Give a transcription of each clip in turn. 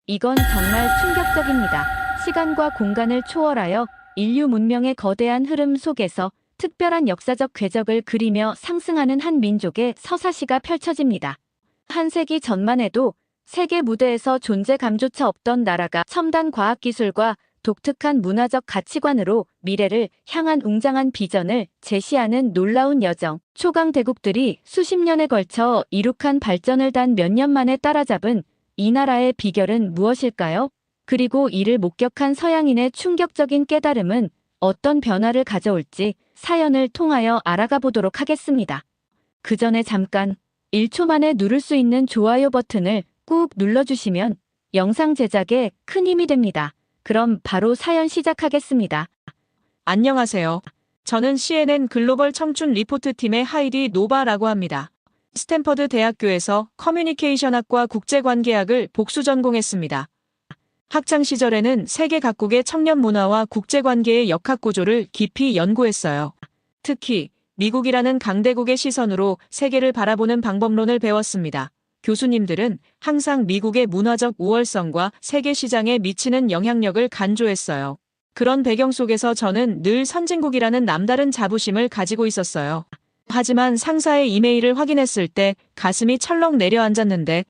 이건 정말 충격적입니다. 시간과 공간을 초월하여 인류 문명의 거대한 흐름 속에서 특별한 역사적 궤적을 그리며 상승하는 한 민족의 서사시가 펼쳐집니다. 한 세기 전만 해도 세계 무대에서 존재감조차 없던 나라가 첨단 과학기술과 독특한 문화적 가치관으로 미래를 향한 웅장한 비전을 제시하는 놀라운 여정. 초강 대국들이 수십 년에 걸쳐 이룩한 발전을 단 몇 년 만에 따라잡은 이 나라의 비결은 무엇일까요? 그리고 이를 목격한 서양인의 충격적인 깨달음은 어떤 변화를 가져올지 사연을 통하여 알아가 보도록 하겠습니다. 그 전에 잠깐 1초 만에 누를 수 있는 좋아요 버튼을 꾹 눌러주시면 영상 제작에 큰 힘이 됩니다. 그럼 바로 사연 시작하겠습니다. 안녕하세요. 저는 CNN 글로벌 청춘 리포트 팀의 하이디 노바라고 합니다. 스탠퍼드 대학교에서 커뮤니케이션학과 국제관계학을 복수 전공했습니다. 학창 시절에는 세계 각국의 청년 문화와 국제관계의 역학구조를 깊이 연구했어요. 특히 미국이라는 강대국의 시선으로 세계를 바라보는 방법론을 배웠습니다. 교수님들은 항상 미국의 문화적 우월성과 세계 시장에 미치는 영향력을 강조했어요. 그런 배경 속에서 저는 늘 선진국이라는 남다른 자부심을 가지고 있었어요. 하지만 상사의 이메일을 확인했을 때 가슴이 철렁 내려앉았는데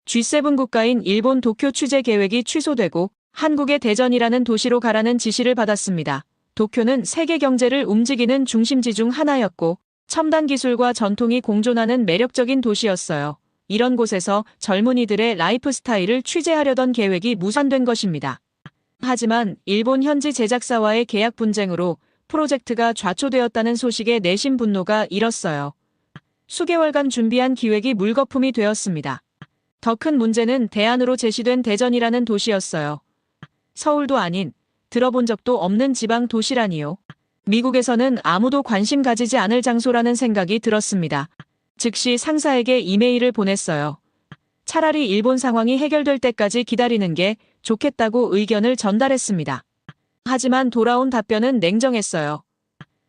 G7 국가인 일본 도쿄 취재 계획이 취소되고 한국의 대전이라는 도시로 가라는 지시를 받았습니다. 도쿄는 세계 경제를 움직이는 중심지 중 하나였고 첨단 기술과 전통이 공존하는 매력적인 도시였어요. 이런 곳에서 젊은이들의 라이프 스타일을 취재하려던 계획이 무산된 것입니다. 하지만 일본 현지 제작사와의 계약 분쟁으로 프로젝트가 좌초되었다는 소식에 내심 분노가 일었어요. 수개월간 준비한 기획이 물거품이 되었습니다. 더 큰 문제는 대안으로 제시된 대전이라는 도시였어요. 서울도 아닌, 들어본 적도 없는 지방 도시라니요. 미국에서는 아무도 관심 가지지 않을 장소라는 생각이 들었습니다. 즉시 상사에게 이메일을 보냈어요. 차라리 일본 상황이 해결될 때까지 기다리는 게 좋겠다고 의견을 전달했습니다. 하지만 돌아온 답변은 냉정했어요.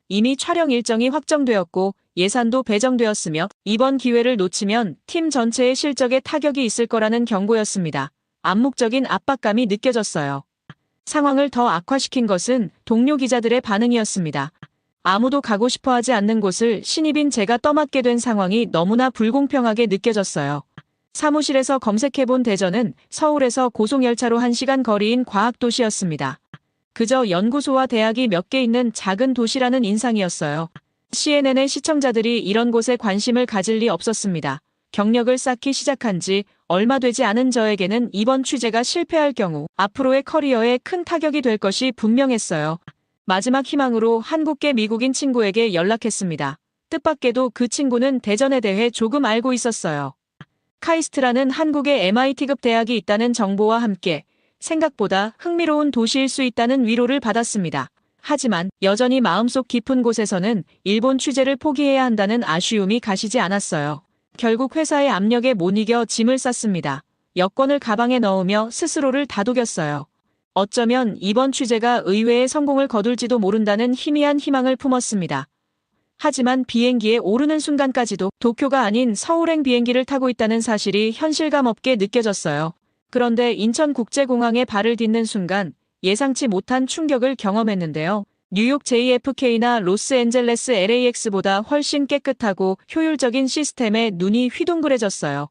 이미 촬영 일정이 확정되었고 예산도 배정되었으며 이번 기회를 놓치면 팀 전체의 실적에 타격이 있을 거라는 경고였습니다. 암묵적인 압박감이 느껴졌어요. 상황을 더 악화시킨 것은 동료 기자들의 반응이었습니다. 아무도 가고 싶어하지 않는 곳을 신입인 제가 떠맡게 된 상황이 너무나 불공평하게 느껴졌어요. 사무실에서 검색해본 대전은 서울에서 고속열차로 1시간 거리인 과학도시였습니다. 그저 연구소와 대학이 몇 개 있는 작은 도시라는 인상이었어요. CNN의 시청자들이 이런 곳에 관심을 가질 리 없었습니다. 경력을 쌓기 시작한 지 얼마 되지 않은 저에게는 이번 취재가 실패할 경우 앞으로의 커리어에 큰 타격이 될 것이 분명했어요. 마지막 희망으로 한국계 미국인 친구에게 연락했습니다. 뜻밖에도 그 친구는 대전에 대해 조금 알고 있었어요. 카이스트라는 한국의 MIT급 대학이 있다는 정보와 함께 생각보다 흥미로운 도시일 수 있다는 위로를 받았습니다. 하지만 여전히 마음속 깊은 곳에서는 일본 취재를 포기해야 한다는 아쉬움이 가시지 않았어요. 결국 회사의 압력에 못 이겨 짐을 쌌습니다. 여권을 가방에 넣으며 스스로를 다독였어요. 어쩌면 이번 취재가 의외의 성공을 거둘지도 모른다는 희미한 희망을 품었습니다. 하지만 비행기에 오르는 순간까지도 도쿄가 아닌 서울행 비행기를 타고 있다는 사실이 현실감 없게 느껴졌어요. 그런데 인천국제공항에 발을 딛는 순간 예상치 못한 충격을 경험했는데요. 뉴욕 JFK나 로스앤젤레스 LAX보다 훨씬 깨끗하고 효율적인 시스템에 눈이 휘둥그레졌어요.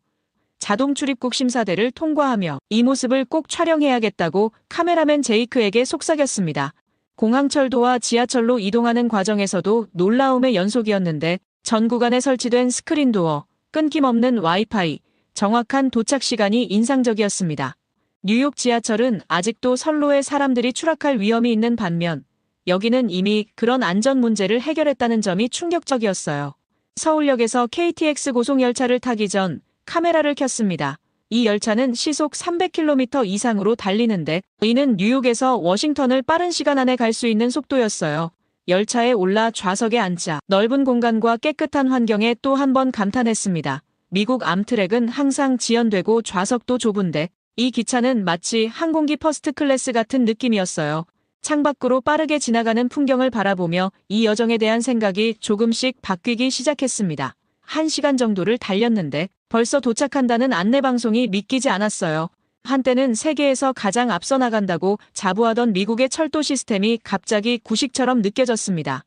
자동 출입국 심사대를 통과하며 이 모습을 꼭 촬영해야겠다고 카메라맨 제이크에게 속삭였습니다. 공항철도와 지하철로 이동하는 과정에서도 놀라움의 연속이었는데 전 구간에 설치된 스크린도어, 끊김없는 와이파이, 정확한 도착 시간이 인상적이었습니다. 뉴욕 지하철은 아직도 선로에 사람들이 추락할 위험이 있는 반면 여기는 이미 그런 안전 문제를 해결했다는 점이 충격적이었어요. 서울역에서 KTX 고속열차를 타기 전 카메라를 켰습니다. 이 열차는 시속 300km 이상으로 달리는데 이는 뉴욕에서 워싱턴을 빠른 시간 안에 갈 수 있는 속도였어요. 열차에 올라 좌석에 앉자 넓은 공간과 깨끗한 환경에 또 한 번 감탄했습니다. 미국 암트랙은 항상 지연되고 좌석도 좁은데 이 기차는 마치 항공기 퍼스트 클래스 같은 느낌이었어요. 창밖으로 빠르게 지나가는 풍경을 바라보며 이 여정에 대한 생각이 조금씩 바뀌기 시작했습니다. 1시간 정도를 달렸는데 벌써 도착한다는 안내방송이 믿기지 않았어요. 한때는 세계에서 가장 앞서 나간다고 자부하던 미국의 철도 시스템이 갑자기 구식처럼 느껴졌습니다.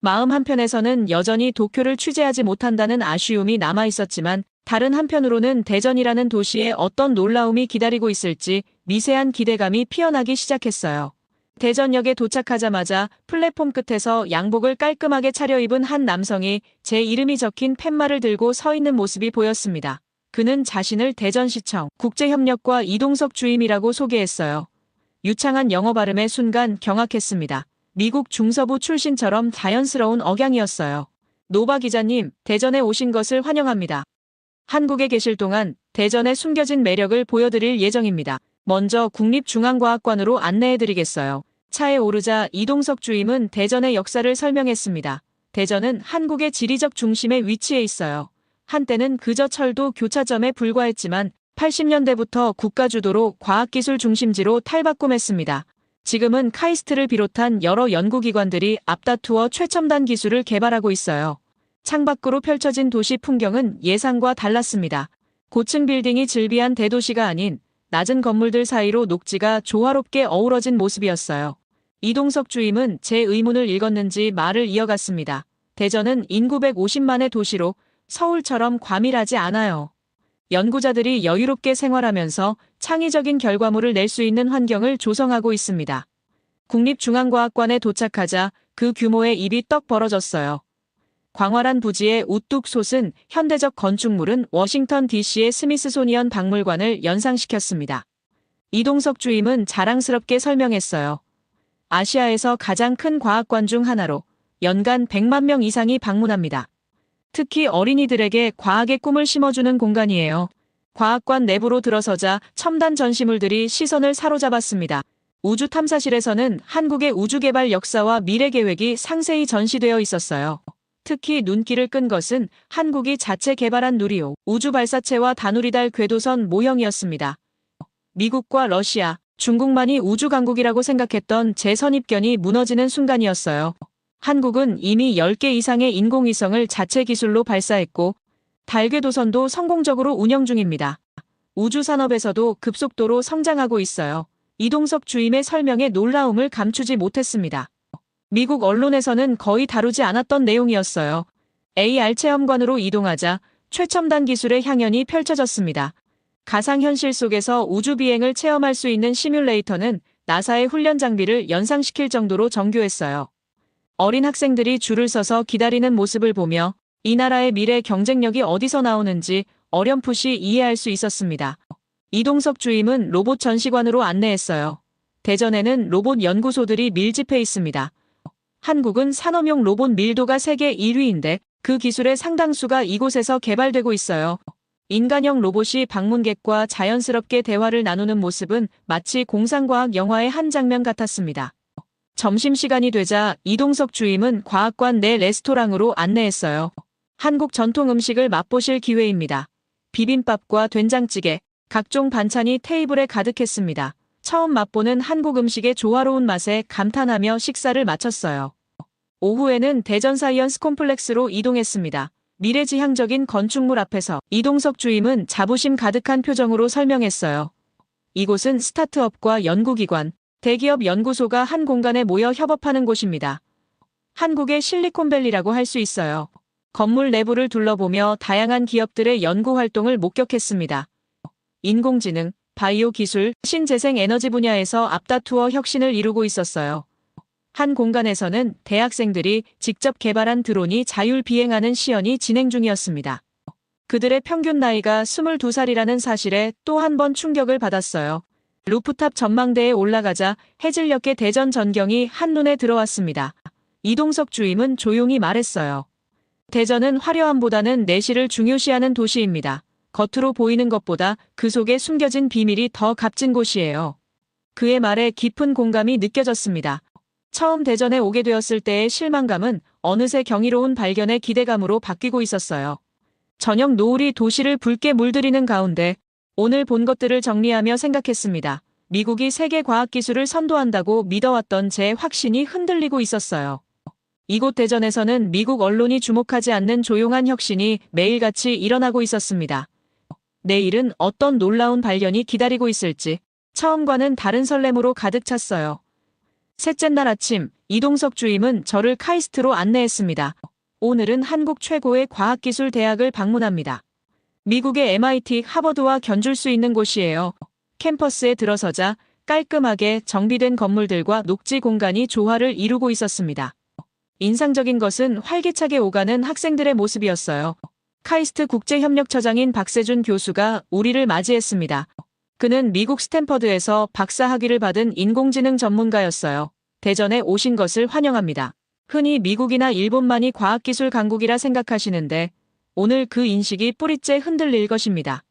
마음 한편에서는 여전히 도쿄를 취재하지 못한다는 아쉬움이 남아 있었지만 다른 한편으로는 대전이라는 도시에 어떤 놀라움이 기다리고 있을지 미세한 기대감이 피어나기 시작했어요. 대전역에 도착하자마자 플랫폼 끝에서 양복을 깔끔하게 차려입은 한 남성이 제 이름이 적힌 팻말을 들고 서 있는 모습이 보였습니다. 그는 자신을 대전시청 국제협력과 이동석 주임이라고 소개했어요. 유창한 영어 발음의 순간 경악했습니다. 미국 중서부 출신처럼 자연스러운 억양이었어요. 노바 기자님, 대전에 오신 것을 환영합니다. 한국에 계실 동안 대전의 숨겨진 매력을 보여드릴 예정입니다. 먼저 국립중앙과학관으로 안내해드리겠어요. 차에 오르자 이동석 주임은 대전의 역사를 설명했습니다. 대전은 한국의 지리적 중심에 위치해 있어요. 한때는 그저 철도 교차점에 불과했지만 80년대부터 국가주도로 과학기술 중심지로 탈바꿈했습니다. 지금은 카이스트를 비롯한 여러 연구기관들이 앞다투어 최첨단 기술을 개발하고 있어요. 창밖으로 펼쳐진 도시 풍경은 예상과 달랐습니다. 고층 빌딩이 즐비한 대도시가 아닌 낮은 건물들 사이로 녹지가 조화롭게 어우러진 모습이었어요. 이동석 주임은 제 의문을 읽었는지 말을 이어갔습니다. 대전은 인구 150만의 도시로 서울처럼 과밀하지 않아요. 연구자들이 여유롭게 생활하면서 창의적인 결과물을 낼 수 있는 환경을 조성하고 있습니다. 국립중앙과학관에 도착하자 그 규모에 입이 떡 벌어졌어요. 광활한 부지에 우뚝 솟은 현대적 건축물은 워싱턴 DC의 스미스소니언 박물관을 연상시켰습니다. 이동석 주임은 자랑스럽게 설명했어요. 아시아에서 가장 큰 과학관 중 하나로 연간 100만 명 이상이 방문합니다. 특히 어린이들에게 과학의 꿈을 심어주는 공간이에요. 과학관 내부로 들어서자 첨단 전시물들이 시선을 사로잡았습니다. 우주탐사실에서는 한국의 우주개발 역사와 미래 계획이 상세히 전시되어 있었어요. 특히 눈길을 끈 것은 한국이 자체 개발한 누리호, 우주발사체와 다누리달 궤도선 모형이었습니다. 미국과 러시아, 중국만이 우주강국이라고 생각했던 제 선입견이 무너지는 순간이었어요. 한국은 이미 10개 이상의 인공위성을 자체 기술로 발사했고 달궤도선도 성공적으로 운영 중입니다. 우주산업에서도 급속도로 성장하고 있어요. 이동석 주임의 설명에 놀라움을 감추지 못했습니다. 미국 언론에서는 거의 다루지 않았던 내용이었어요. AR 체험관으로 이동하자 최첨단 기술의 향연이 펼쳐졌습니다. 가상현실 속에서 우주비행을 체험할 수 있는 시뮬레이터는 나사의 훈련 장비를 연상시킬 정도로 정교했어요. 어린 학생들이 줄을 서서 기다리는 모습을 보며 이 나라의 미래 경쟁력이 어디서 나오는지 어렴풋이 이해할 수 있었습니다. 이동석 주임은 로봇 전시관으로 안내했어요. 대전에는 로봇 연구소들이 밀집해 있습니다. 한국은 산업용 로봇 밀도가 세계 1위인데 그 기술의 상당수가 이곳에서 개발되고 있어요. 인간형 로봇이 방문객과 자연스럽게 대화를 나누는 모습은 마치 공상과학 영화의 한 장면 같았습니다. 점심시간이 되자 이동석 주임은 과학관 내 레스토랑으로 안내했어요. 한국 전통 음식을 맛보실 기회입니다. 비빔밥과 된장찌개, 각종 반찬이 테이블에 가득했습니다. 처음 맛보는 한국 음식의 조화로운 맛에 감탄하며 식사를 마쳤어요. 오후에는 대전 사이언스 콤플렉스로 이동했습니다. 미래지향적인 건축물 앞에서 이동석 주임은 자부심 가득한 표정으로 설명했어요. 이곳은 스타트업과 연구기관, 대기업 연구소가 한 공간에 모여 협업하는 곳입니다. 한국의 실리콘밸리라고 할 수 있어요. 건물 내부를 둘러보며 다양한 기업들의 연구 활동을 목격했습니다. 인공지능, 바이오 기술, 신재생 에너지 분야에서 앞다투어 혁신을 이루고 있었어요. 한 공간에서는 대학생들이 직접 개발한 드론이 자율 비행하는 시연이 진행 중이었습니다. 그들의 평균 나이가 22살이라는 사실에 또 한 번 충격을 받았어요. 루프탑 전망대에 올라가자 해질녘의 대전 전경이 한눈에 들어왔습니다. 이동석 주임은 조용히 말했어요. 대전은 화려함보다는 내실을 중요시하는 도시입니다. 겉으로 보이는 것보다 그 속에 숨겨진 비밀이 더 값진 곳이에요. 그의 말에 깊은 공감이 느껴졌습니다. 처음 대전에 오게 되었을 때의 실망감은 어느새 경이로운 발견의 기대감으로 바뀌고 있었어요. 저녁 노을이 도시를 붉게 물들이는 가운데 오늘 본 것들을 정리하며 생각했습니다. 미국이 세계 과학기술을 선도한다고 믿어왔던 제 확신이 흔들리고 있었어요. 이곳 대전에서는 미국 언론이 주목하지 않는 조용한 혁신이 매일같이 일어나고 있었습니다. 내일은 어떤 놀라운 발견이 기다리고 있을지 처음과는 다른 설렘으로 가득 찼어요. 셋째 날 아침, 이동석 주임은 저를 카이스트로 안내했습니다. 오늘은 한국 최고의 과학기술 대학을 방문합니다. 미국의 MIT, 하버드와 견줄 수 있는 곳이에요. 캠퍼스에 들어서자 깔끔하게 정비된 건물들과 녹지 공간이 조화를 이루고 있었습니다. 인상적인 것은 활기차게 오가는 학생들의 모습이었어요. 카이스트 국제협력처장인 박세준 교수가 우리를 맞이했습니다. 그는 미국 스탠퍼드에서 박사 학위를 받은 인공지능 전문가였어요. 대전에 오신 것을 환영합니다. 흔히 미국이나 일본만이 과학기술 강국이라 생각하시는데 오늘 그 인식이 뿌리째 흔들릴 것입니다.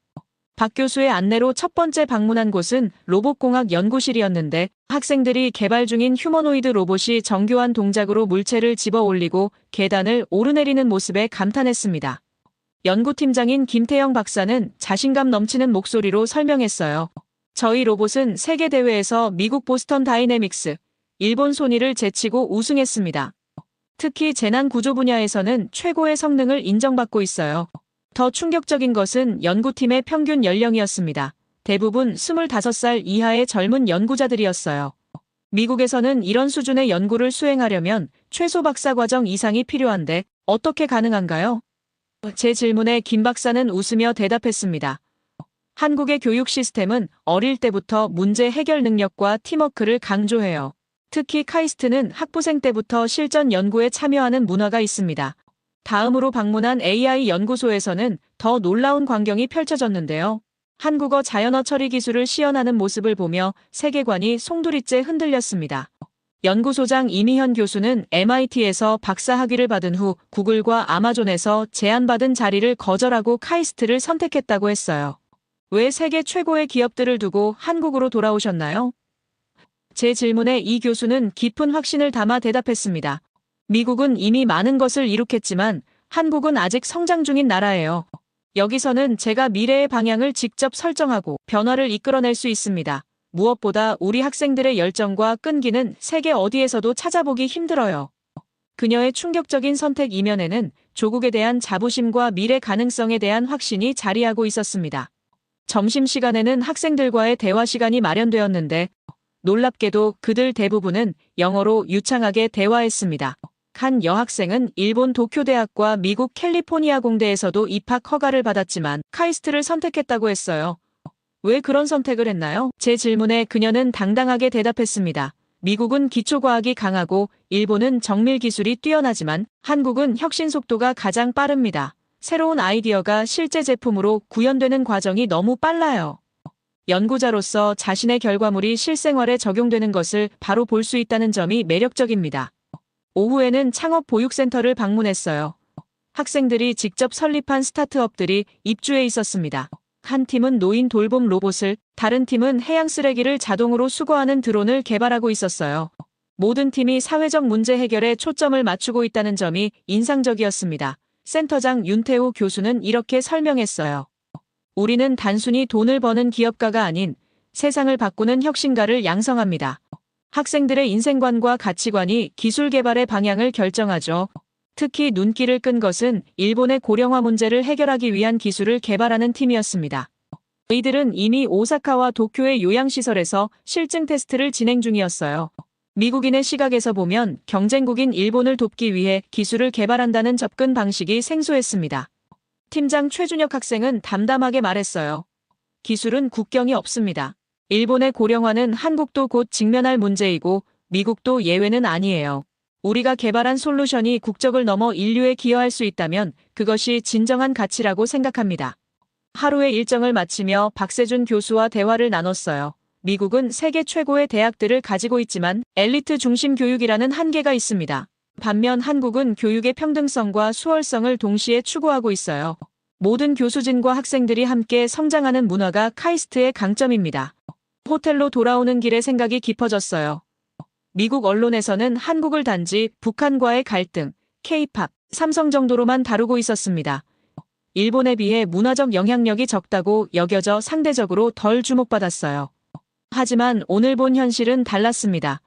박 교수의 안내로 첫 번째 방문한 곳은 로봇공학 연구실이었는데 학생들이 개발 중인 휴머노이드 로봇이 정교한 동작으로 물체를 집어 올리고 계단을 오르내리는 모습에 감탄했습니다. 연구팀장인 김태영 박사는 자신감 넘치는 목소리로 설명했어요. 저희 로봇은 세계대회에서 미국 보스턴 다이내믹스, 일본 소니를 제치고 우승했습니다. 특히 재난 구조 분야에서는 최고의 성능을 인정받고 있어요. 더 충격적인 것은 연구팀의 평균 연령이었습니다. 대부분 25살 이하의 젊은 연구자들이었어요. 미국에서는 이런 수준의 연구를 수행하려면 최소 박사 과정 이상이 필요한데 어떻게 가능한가요? 제 질문에 김 박사는 웃으며 대답했습니다. 한국의 교육 시스템은 어릴 때부터 문제 해결 능력과 팀워크를 강조해요. 특히 카이스트는 학부생 때부터 실전 연구에 참여하는 문화가 있습니다. 다음으로 방문한 AI 연구소에서는 더 놀라운 광경이 펼쳐졌는데요. 한국어 자연어 처리 기술을 시연하는 모습을 보며 세계관이 송두리째 흔들렸습니다. 연구소장 이미현 교수는 MIT에서 박사 학위를 받은 후 구글과 아마존에서 제안받은 자리를 거절하고 카이스트를 선택했다고 했어요. 왜 세계 최고의 기업들을 두고 한국으로 돌아오셨나요? 제 질문에 이 교수는 깊은 확신을 담아 대답했습니다. 미국은 이미 많은 것을 이룩했지만 한국은 아직 성장 중인 나라예요. 여기서는 제가 미래의 방향을 직접 설정하고 변화를 이끌어낼 수 있습니다. 무엇보다 우리 학생들의 열정과 끈기는 세계 어디에서도 찾아보기 힘들어요. 그녀의 충격적인 선택 이면에는 조국에 대한 자부심과 미래 가능성에 대한 확신이 자리하고 있었습니다. 점심시간에는 학생들과의 대화 시간이 마련되었는데 놀랍게도 그들 대부분은 영어로 유창하게 대화했습니다. 한 여학생은 일본 도쿄대학과 미국 캘리포니아 공대에서도 입학 허가를 받았지만 카이스트를 선택했다고 했어요. 왜 그런 선택을 했나요? 제 질문에 그녀는 당당하게 대답했습니다. 미국은 기초과학이 강하고 일본은 정밀 기술이 뛰어나지만 한국은 혁신 속도가 가장 빠릅니다. 새로운 아이디어가 실제 제품으로 구현되는 과정이 너무 빨라요. 연구자로서 자신의 결과물이 실생활에 적용되는 것을 바로 볼 수 있다는 점이 매력적입니다. 오후에는 창업 보육센터를 방문했어요. 학생들이 직접 설립한 스타트업들이 입주해 있었습니다. 한 팀은 노인 돌봄 로봇을, 다른 팀은 해양 쓰레기를 자동으로 수거하는 드론을 개발하고 있었어요. 모든 팀이 사회적 문제 해결에 초점을 맞추고 있다는 점이 인상적이었습니다. 센터장 윤태호 교수는 이렇게 설명했어요. 우리는 단순히 돈을 버는 기업가가 아닌 세상을 바꾸는 혁신가를 양성합니다. 학생들의 인생관과 가치관이 기술 개발의 방향을 결정하죠. 특히 눈길을 끈 것은 일본의 고령화 문제를 해결하기 위한 기술을 개발하는 팀이었습니다. 이들은 이미 오사카와 도쿄의 요양시설에서 실증 테스트를 진행 중이었어요. 미국인의 시각에서 보면 경쟁국인 일본을 돕기 위해 기술을 개발한다는 접근 방식이 생소했습니다. 팀장 최준혁 학생은 담담하게 말했어요. 기술은 국경이 없습니다. 일본의 고령화는 한국도 곧 직면할 문제이고 미국도 예외는 아니에요. 우리가 개발한 솔루션이 국적을 넘어 인류에 기여할 수 있다면 그것이 진정한 가치라고 생각합니다. 하루의 일정을 마치며 박세준 교수와 대화를 나눴어요. 미국은 세계 최고의 대학들을 가지고 있지만 엘리트 중심 교육이라는 한계가 있습니다. 반면 한국은 교육의 평등성과 수월성을 동시에 추구하고 있어요. 모든 교수진과 학생들이 함께 성장하는 문화가 카이스트의 강점입니다. 호텔로 돌아오는 길에 생각이 깊어졌어요. 미국 언론에서는 한국을 단지 북한과의 갈등, K-팝, 삼성 정도로만 다루고 있었습니다. 일본에 비해 문화적 영향력이 적다고 여겨져 상대적으로 덜 주목받았어요. 하지만 오늘 본 현실은 달랐습니다.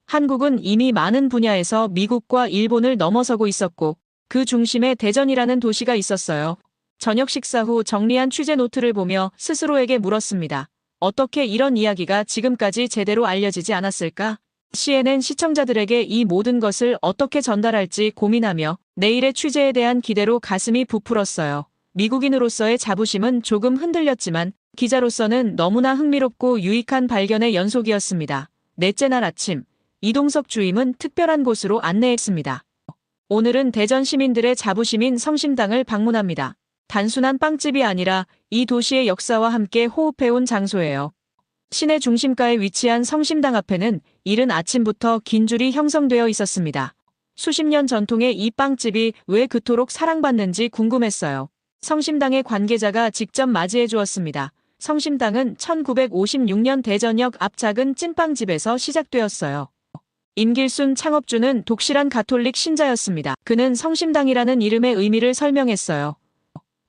한국은 이미 많은 분야에서 미국과 일본을 넘어서고 있었고 그 중심에 대전이라는 도시가 있었어요. 저녁 식사 후 정리한 취재 노트를 보며 스스로에게 물었습니다. 어떻게 이런 이야기가 지금까지 제대로 알려지지 않았을까? CNN 시청자들에게 이 모든 것을 어떻게 전달할지 고민하며 내일의 취재에 대한 기대로 가슴이 부풀었어요. 미국인으로서의 자부심은 조금 흔들렸지만 기자로서는 너무나 흥미롭고 유익한 발견의 연속이었습니다. 넷째 날 아침, 이동석 주임은 특별한 곳으로 안내했습니다. 오늘은 대전 시민들의 자부심인 성심당을 방문합니다. 단순한 빵집이 아니라 이 도시의 역사와 함께 호흡해온 장소예요. 시내 중심가에 위치한 성심당 앞에는 이른 아침부터 긴 줄이 형성되어 있었습니다. 수십 년 전통의 이 빵집이 왜 그토록 사랑받는지 궁금했어요. 성심당의 관계자가 직접 맞이해 주었습니다. 성심당은 1956년 대전역 앞 작은 찐빵집에서 시작되었어요. 임길순 창업주는 독실한 가톨릭 신자였습니다. 그는 성심당이라는 이름의 의미를 설명했어요.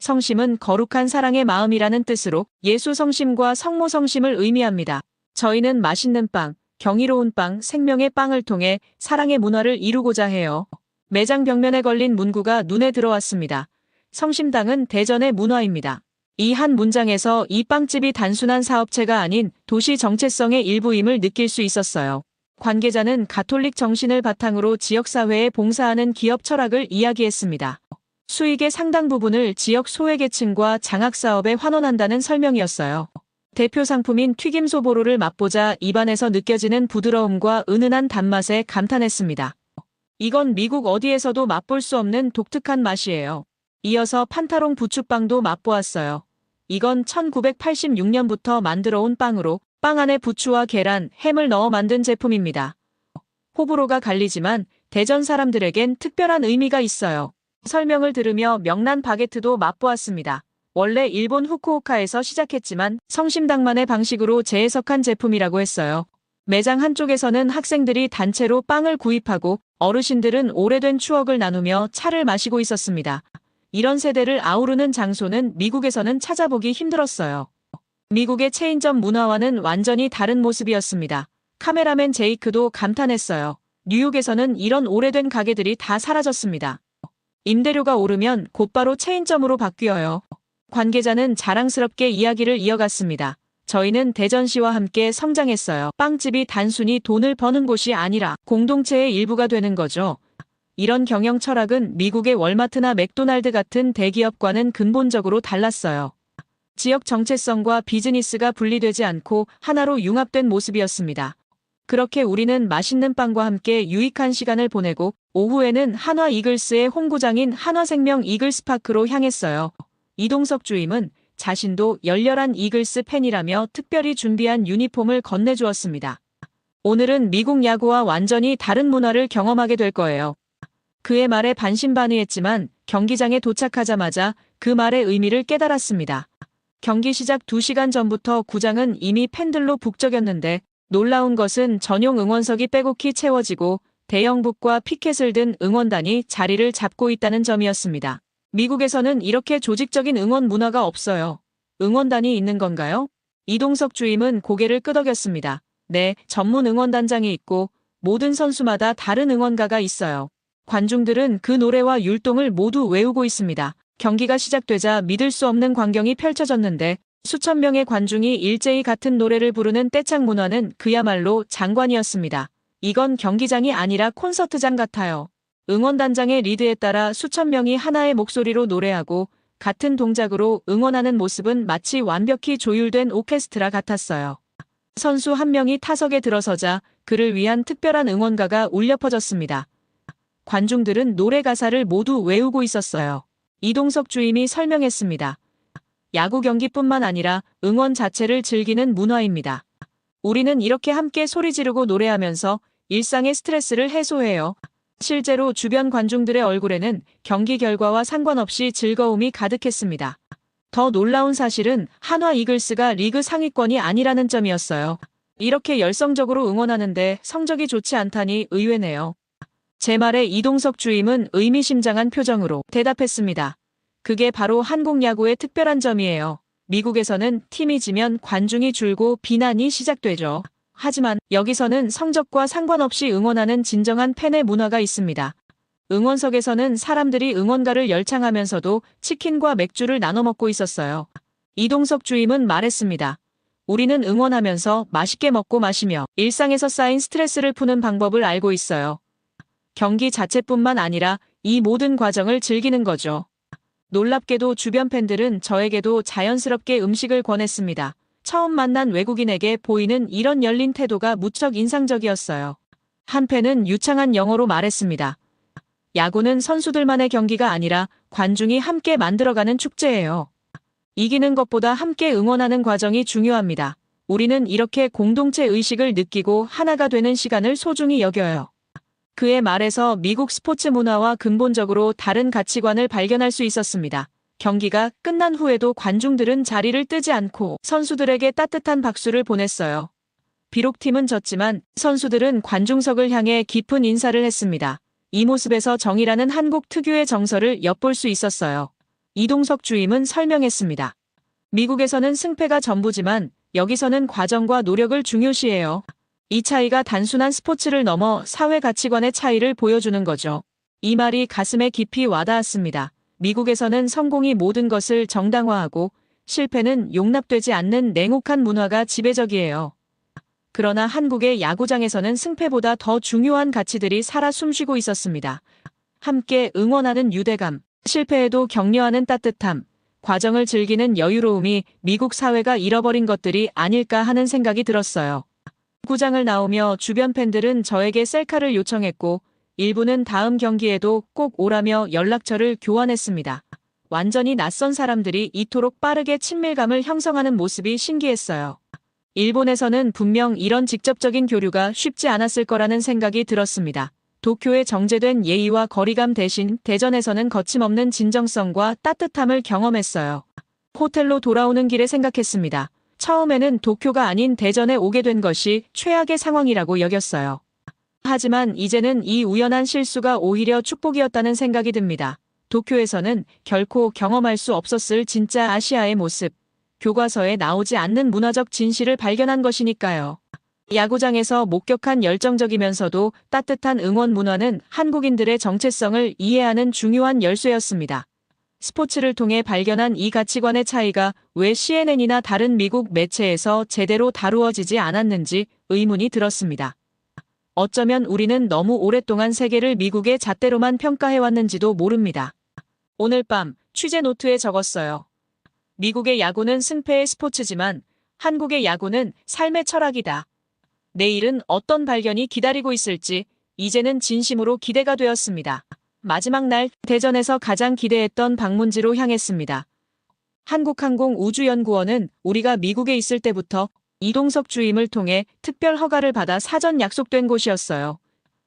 성심은 거룩한 사랑의 마음이라는 뜻으로 예수 성심과 성모 성심을 의미합니다. 저희는 맛있는 빵, 경이로운 빵, 생명의 빵을 통해 사랑의 문화를 이루고자 해요. 매장 벽면에 걸린 문구가 눈에 들어왔습니다. 성심당은 대전의 문화입니다. 이 한 문장에서 이 빵집이 단순한 사업체가 아닌 도시 정체성의 일부임을 느낄 수 있었어요. 관계자는 가톨릭 정신을 바탕으로 지역사회에 봉사하는 기업 철학을 이야기했습니다. 수익의 상당 부분을 지역 소외계층과 장학사업에 환원한다는 설명이었어요. 대표 상품인 튀김소보로를 맛보자 입안에서 느껴지는 부드러움과 은은한 단맛에 감탄했습니다. 이건 미국 어디에서도 맛볼 수 없는 독특한 맛이에요. 이어서 판타롱 부추빵도 맛보았어요. 이건 1986년부터 만들어온 빵으로 빵 안에 부추와 계란, 햄을 넣어 만든 제품입니다. 호불호가 갈리지만 대전 사람들에겐 특별한 의미가 있어요. 설명을 들으며 명란 바게트도 맛보았습니다. 원래 일본 후쿠오카에서 시작했지만 성심당만의 방식으로 재해석한 제품이라고 했어요. 매장 한쪽에서는 학생들이 단체로 빵을 구입하고 어르신들은 오래된 추억을 나누며 차를 마시고 있었습니다. 이런 세대를 아우르는 장소는 미국에서는 찾아보기 힘들었어요. 미국의 체인점 문화와는 완전히 다른 모습이었습니다. 카메라맨 제이크도 감탄했어요. 뉴욕에서는 이런 오래된 가게들이 다 사라졌습니다. 임대료가 오르면 곧바로 체인점으로 바뀌어요. 관계자는 자랑스럽게 이야기를 이어갔습니다. 저희는 대전시와 함께 성장했어요. 빵집이 단순히 돈을 버는 곳이 아니라 공동체의 일부가 되는 거죠. 이런 경영 철학은 미국의 월마트나 맥도날드 같은 대기업과는 근본적으로 달랐어요. 지역 정체성과 비즈니스가 분리되지 않고 하나로 융합된 모습이었습니다. 그렇게 우리는 맛있는 빵과 함께 유익한 시간을 보내고 오후에는 한화 이글스의 홈구장인 한화생명 이글스파크로 향했어요. 이동석 주임은 자신도 열렬한 이글스 팬이라며 특별히 준비한 유니폼을 건네주었습니다. 오늘은 미국 야구와 완전히 다른 문화를 경험하게 될 거예요. 그의 말에 반신반의했지만 경기장에 도착하자마자 그 말의 의미를 깨달았습니다. 경기 시작 2시간 전부터 구장은 이미 팬들로 북적였는데 놀라운 것은 전용 응원석이 빼곡히 채워지고 대형북과 피켓을 든 응원단이 자리를 잡고 있다는 점이었습니다. 미국에서는 이렇게 조직적인 응원 문화가 없어요. 응원단이 있는 건가요? 이동석 주임은 고개를 끄덕였습니다. 네, 전문 응원단장이 있고 모든 선수마다 다른 응원가가 있어요. 관중들은 그 노래와 율동을 모두 외우고 있습니다. 경기가 시작되자 믿을 수 없는 광경이 펼쳐졌는데 수천 명의 관중이 일제히 같은 노래를 부르는 떼창 문화는 그야말로 장관이었습니다. 이건 경기장이 아니라 콘서트장 같아요. 응원단장의 리드에 따라 수천 명이 하나의 목소리로 노래하고 같은 동작으로 응원하는 모습은 마치 완벽히 조율된 오케스트라 같았어요. 선수 한 명이 타석에 들어서자 그를 위한 특별한 응원가가 울려 퍼졌습니다. 관중들은 노래 가사를 모두 외우고 있었어요. 이동석 주임이 설명했습니다. 야구 경기뿐만 아니라 응원 자체를 즐기는 문화입니다. 우리는 이렇게 함께 소리 지르고 노래하면서 일상의 스트레스를 해소해요. 실제로 주변 관중들의 얼굴에는 경기 결과와 상관없이 즐거움이 가득했습니다. 더 놀라운 사실은 한화 이글스가 리그 상위권이 아니라는 점이었어요. 이렇게 열성적으로 응원하는데 성적이 좋지 않다니 의외네요. 제 말에 이동석 주임은 의미심장한 표정으로 대답했습니다. 그게 바로 한국 야구의 특별한 점이에요. 미국에서는 팀이 지면 관중이 줄고 비난이 시작되죠. 하지만 여기서는 성적과 상관없이 응원하는 진정한 팬의 문화가 있습니다. 응원석에서는 사람들이 응원가를 열창하면서도 치킨과 맥주를 나눠 먹고 있었어요. 이동석 주임은 말했습니다. 우리는 응원하면서 맛있게 먹고 마시며 일상에서 쌓인 스트레스를 푸는 방법을 알고 있어요. 경기 자체뿐만 아니라 이 모든 과정을 즐기는 거죠. 놀랍게도 주변 팬들은 저에게도 자연스럽게 음식을 권했습니다. 처음 만난 외국인에게 보이는 이런 열린 태도가 무척 인상적이었어요. 한 팬은 유창한 영어로 말했습니다. 야구는 선수들만의 경기가 아니라 관중이 함께 만들어가는 축제예요. 이기는 것보다 함께 응원하는 과정이 중요합니다. 우리는 이렇게 공동체 의식을 느끼고 하나가 되는 시간을 소중히 여겨요. 그의 말에서 미국 스포츠 문화와 근본적으로 다른 가치관을 발견할 수 있었습니다. 경기가 끝난 후에도 관중들은 자리를 뜨지 않고 선수들에게 따뜻한 박수를 보냈어요. 비록 팀은 졌지만 선수들은 관중석을 향해 깊은 인사를 했습니다. 이 모습에서 정이라는 한국 특유의 정서를 엿볼 수 있었어요. 이동석 주임은 설명했습니다. 미국에서는 승패가 전부지만 여기서는 과정과 노력을 중요시해요. 이 차이가 단순한 스포츠를 넘어 사회 가치관의 차이를 보여주는 거죠. 이 말이 가슴에 깊이 와닿았습니다. 미국에서는 성공이 모든 것을 정당화하고 실패는 용납되지 않는 냉혹한 문화가 지배적이에요. 그러나 한국의 야구장에서는 승패보다 더 중요한 가치들이 살아 숨쉬고 있었습니다. 함께 응원하는 유대감, 실패에도 격려하는 따뜻함, 과정을 즐기는 여유로움이 미국 사회가 잃어버린 것들이 아닐까 하는 생각이 들었어요. 구장을 나오며 주변 팬들은 저에게 셀카를 요청했고 일부는 다음 경기에도 꼭 오라며 연락처를 교환했습니다. 완전히 낯선 사람들이 이토록 빠르게 친밀감을 형성하는 모습이 신기했어요. 일본에서는 분명 이런 직접적인 교류가 쉽지 않았을 거라는 생각이 들었습니다. 도쿄의 정제된 예의와 거리감 대신 대전에서는 거침없는 진정성과 따뜻함을 경험했어요. 호텔로 돌아오는 길에 생각했습니다. 처음에는 도쿄가 아닌 대전에 오게 된 것이 최악의 상황이라고 여겼어요. 하지만 이제는 이 우연한 실수가 오히려 축복이었다는 생각이 듭니다. 도쿄에서는 결코 경험할 수 없었을 진짜 아시아의 모습, 교과서에 나오지 않는 문화적 진실을 발견한 것이니까요. 야구장에서 목격한 열정적이면서도 따뜻한 응원 문화는 한국인들의 정체성을 이해하는 중요한 열쇠였습니다. 스포츠를 통해 발견한 이 가치관의 차이가 왜 CNN이나 다른 미국 매체에서 제대로 다루어지지 않았는지 의문이 들었습니다. 어쩌면 우리는 너무 오랫동안 세계를 미국의 잣대로만 평가해왔는지도 모릅니다. 오늘 밤 취재 노트에 적었어요. 미국의 야구는 승패의 스포츠지만 한국의 야구는 삶의 철학이다. 내일은 어떤 발견이 기다리고 있을지 이제는 진심으로 기대가 되었습니다. 마지막 날 대전에서 가장 기대했던 방문지로 향했습니다. 한국항공우주연구원은 우리가 미국에 있을 때부터 이동석 주임을 통해 특별 허가를 받아 사전 약속된 곳이었어요.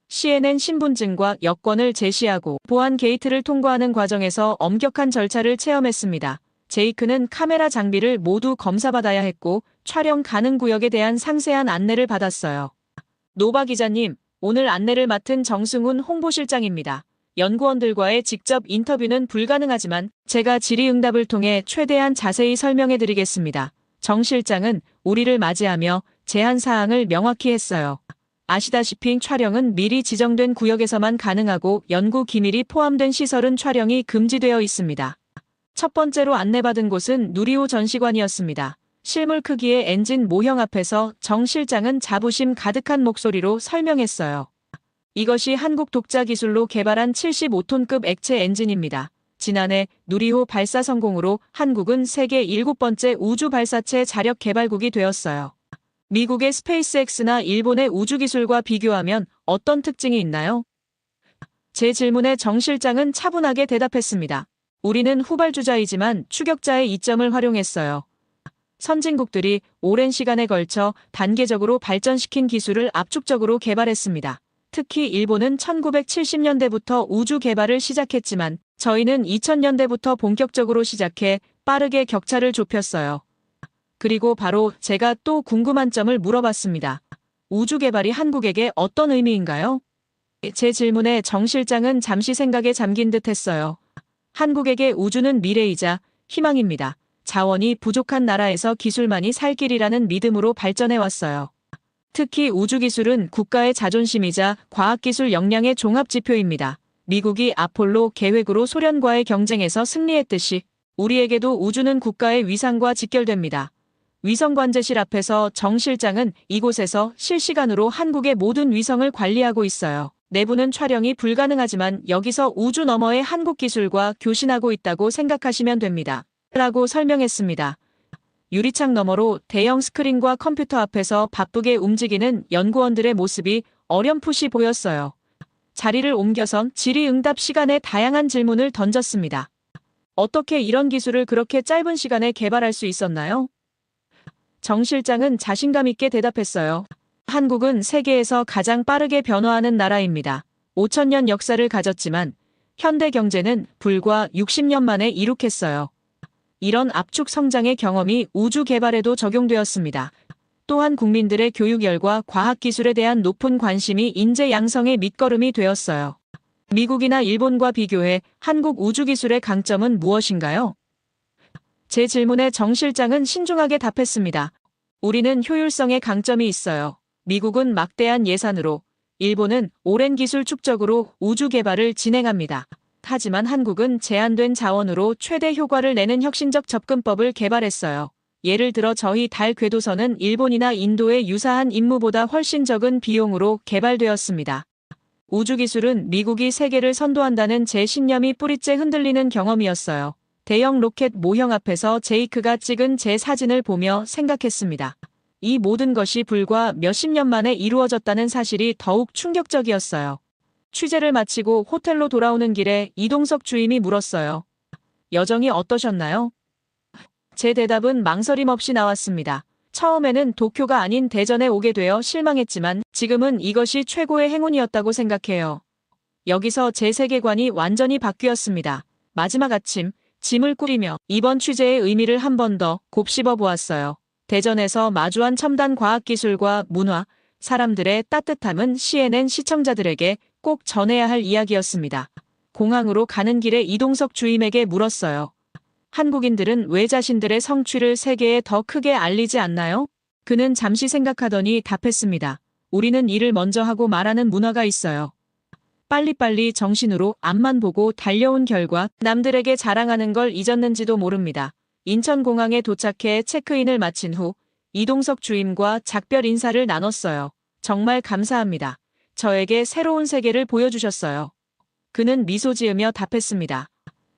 CNN 신분증과 여권을 제시하고 보안 게이트를 통과하는 과정에서 엄격한 절차를 체험했습니다. 제이크는 카메라 장비를 모두 검사받아야 했고 촬영 가능 구역에 대한 상세한 안내를 받았어요. 노바 기자님, 오늘 안내를 맡은 정승훈 홍보실장입니다. 연구원들과의 직접 인터뷰는 불가능하지만 제가 질의응답을 통해 최대한 자세히 설명해 드리겠습니다. 정 실장은 우리를 맞이하며 제한 사항을 명확히 했어요. 아시다시피 촬영은 미리 지정된 구역에서만 가능하고 연구 기밀이 포함된 시설은 촬영이 금지되어 있습니다. 첫 번째로 안내받은 곳은 누리호 전시관이었습니다. 실물 크기의 엔진 모형 앞에서 정 실장은 자부심 가득한 목소리로 설명했어요. 이것이 한국 독자 기술로 개발한 75톤급 액체 엔진입니다. 지난해 누리호 발사 성공으로 한국은 세계 7번째 우주 발사체 자력 개발국이 되었어요. 미국의 스페이스X나 일본의 우주기술과 비교하면 어떤 특징이 있나요? 제 질문에 정 실장은 차분하게 대답했습니다. 우리는 후발주자이지만 추격자의 이점을 활용했어요. 선진국들이 오랜 시간에 걸쳐 단계적으로 발전시킨 기술을 압축적으로 개발했습니다. 특히 일본은 1970년대부터 우주 개발을 시작했지만 저희는 2000년대부터 본격적으로 시작해 빠르게 격차를 좁혔어요. 그리고 바로 제가 또 궁금한 점을 물어봤습니다. 우주 개발이 한국에게 어떤 의미인가요? 제 질문에 정 실장은 잠시 생각에 잠긴 듯 했어요. 한국에게 우주는 미래이자 희망입니다. 자원이 부족한 나라에서 기술만이 살 길이라는 믿음으로 발전해 왔어요. 특히 우주기술은 국가의 자존심이자 과학기술 역량의 종합지표입니다. 미국이 아폴로 계획으로 소련과의 경쟁에서 승리했듯이 우리에게도 우주는 국가의 위상과 직결됩니다. 위성관제실 앞에서 정 실장은 이곳에서 실시간으로 한국의 모든 위성을 관리하고 있어요. 내부는 촬영이 불가능하지만 여기서 우주 너머의 한국 기술과 교신하고 있다고 생각하시면 됩니다. 라고 설명했습니다. 유리창 너머로 대형 스크린과 컴퓨터 앞에서 바쁘게 움직이는 연구원들의 모습이 어렴풋이 보였어요. 자리를 옮겨선 질의응답 시간에 다양한 질문을 던졌습니다. 어떻게 이런 기술을 그렇게 짧은 시간에 개발할 수 있었나요? 정 실장은 자신감 있게 대답했어요. 한국은 세계에서 가장 빠르게 변화하는 나라입니다. 5,000년 역사를 가졌지만 현대 경제는 불과 60년 만에 이룩했어요. 이런 압축 성장의 경험이 우주 개발에도 적용되었습니다. 또한 국민들의 교육열과 과학기술에 대한 높은 관심이 인재 양성의 밑거름이 되었어요. 미국이나 일본과 비교해 한국 우주기술의 강점은 무엇인가요? 제 질문에 정 실장은 신중하게 답했습니다. 우리는 효율성에 강점이 있어요. 미국은 막대한 예산으로, 일본은 오랜 기술 축적으로 우주 개발을 진행합니다. 하지만 한국은 제한된 자원으로 최대 효과를 내는 혁신적 접근법을 개발했어요. 예를 들어 저희 달 궤도선은 일본이나 인도의 유사한 임무보다 훨씬 적은 비용으로 개발되었습니다. 우주기술은 미국이 세계를 선도한다는 제 신념이 뿌리째 흔들리는 경험이었어요. 대형 로켓 모형 앞에서 제이크가 찍은 제 사진을 보며 생각했습니다. 이 모든 것이 불과 몇십 년 만에 이루어졌다는 사실이 더욱 충격적이었어요. 취재를 마치고 호텔로 돌아오는 길에 이동석 주임이 물었어요. 여정이 어떠셨나요? 제 대답은 망설임 없이 나왔습니다. 처음에는 도쿄가 아닌 대전에 오게 되어 실망했지만 지금은 이것이 최고의 행운이었다고 생각해요. 여기서 제 세계관이 완전히 바뀌었습니다. 마지막 아침, 짐을 꾸리며 이번 취재의 의미를 한 번 더 곱씹어 보았어요. 대전에서 마주한 첨단 과학기술과 문화, 사람들의 따뜻함은 CNN 시청자들에게 꼭 전해야 할 이야기였습니다. 공항으로 가는 길에 이동석 주임에게 물었어요. 한국인들은 왜 자신들의 성취를 세계에 더 크게 알리지 않나요? 그는 잠시 생각하더니 답했습니다. 우리는 일을 먼저 하고 말하는 문화가 있어요. 빨리빨리 정신으로 앞만 보고 달려온 결과 남들에게 자랑하는 걸 잊었는지도 모릅니다. 인천공항에 도착해 체크인을 마친 후 이동석 주임과 작별 인사를 나눴어요. 정말 감사합니다. 저에게 새로운 세계를 보여주셨어요. 그는 미소 지으며 답했습니다.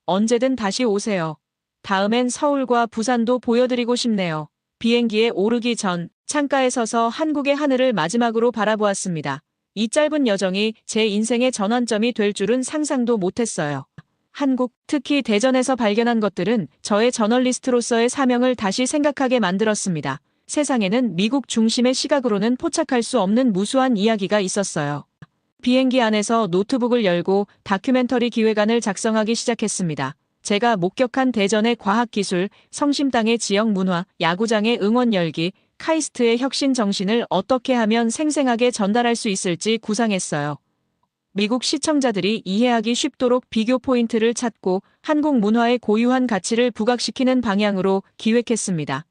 언제든 다시 오세요. 다음엔 서울과 부산도 보여드리고 싶네요. 비행기에 오르기 전 창가에 서서 한국의 하늘을 마지막으로 바라보았습니다. 이 짧은 여정이 제 인생의 전환점이 될 줄은 상상도 못했어요. 한국, 특히 대전에서 발견한 것들은 저의 저널리스트로서의 사명을 다시 생각하게 만들었습니다. 세상에는 미국 중심의 시각으로는 포착할 수 없는 무수한 이야기가 있었어요. 비행기 안에서 노트북을 열고 다큐멘터리 기획안을 작성하기 시작했습니다. 제가 목격한 대전의 과학기술, 성심당의 지역 문화, 야구장의 응원 열기, 카이스트의 혁신 정신을 어떻게 하면 생생하게 전달할 수 있을지 구상했어요. 미국 시청자들이 이해하기 쉽도록 비교 포인트를 찾고 한국 문화의 고유한 가치를 부각시키는 방향으로 기획했습니다.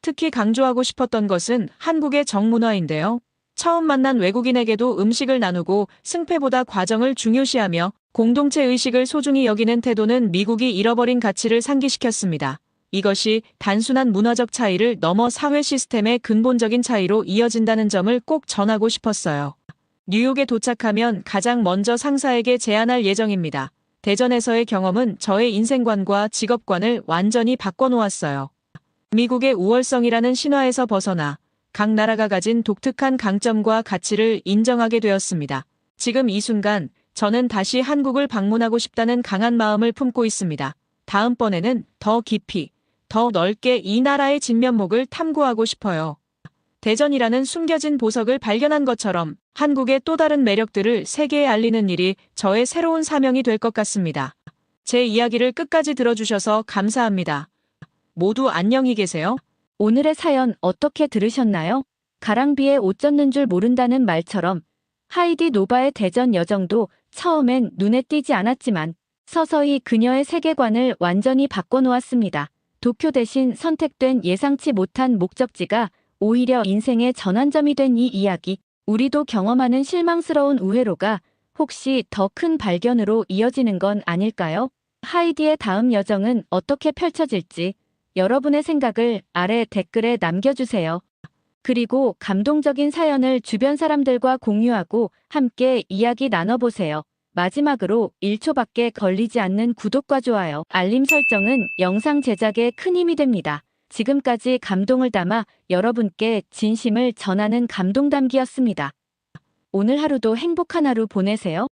특히 강조하고 싶었던 것은 한국의 정문화인데요. 처음 만난 외국인에게도 음식을 나누고 승패보다 과정을 중요시하며 공동체 의식을 소중히 여기는 태도는 미국이 잃어버린 가치를 상기시켰습니다. 이것이 단순한 문화적 차이를 넘어 사회 시스템의 근본적인 차이로 이어진다는 점을 꼭 전하고 싶었어요. 뉴욕에 도착하면 가장 먼저 상사에게 제안할 예정입니다. 대전에서의 경험은 저의 인생관과 직업관을 완전히 바꿔놓았어요. 미국의 우월성이라는 신화에서 벗어나 각 나라가 가진 독특한 강점과 가치를 인정하게 되었습니다. 지금 이 순간 저는 다시 한국을 방문하고 싶다는 강한 마음을 품고 있습니다. 다음번에는 더 깊이, 더 넓게 이 나라의 진면목을 탐구하고 싶어요. 대전이라는 숨겨진 보석을 발견한 것처럼 한국의 또 다른 매력들을 세계에 알리는 일이 저의 새로운 사명이 될 것 같습니다. 제 이야기를 끝까지 들어주셔서 감사합니다. 모두 안녕히 계세요. 오늘의 사연 어떻게 들으셨나요? 가랑비에 옷 젖는 줄 모른다는 말처럼 하이디 노바의 대전 여정도 처음엔 눈에 띄지 않았지만 서서히 그녀의 세계관을 완전히 바꿔놓았습니다. 도쿄 대신 선택된 예상치 못한 목적지가 오히려 인생의 전환점이 된 이 이야기, 우리도 경험하는 실망스러운 우회로가 혹시 더 큰 발견으로 이어지는 건 아닐까요? 하이디의 다음 여정은 어떻게 펼쳐질지 여러분의 생각을 아래 댓글에 남겨주세요. 그리고 감동적인 사연을 주변 사람들과 공유하고 함께 이야기 나눠보세요. 마지막으로 1초밖에 걸리지 않는 구독과 좋아요, 알림 설정은 영상 제작에 큰 힘이 됩니다. 지금까지 감동을 담아 여러분께 진심을 전하는 감동담기였습니다. 오늘 하루도 행복한 하루 보내세요.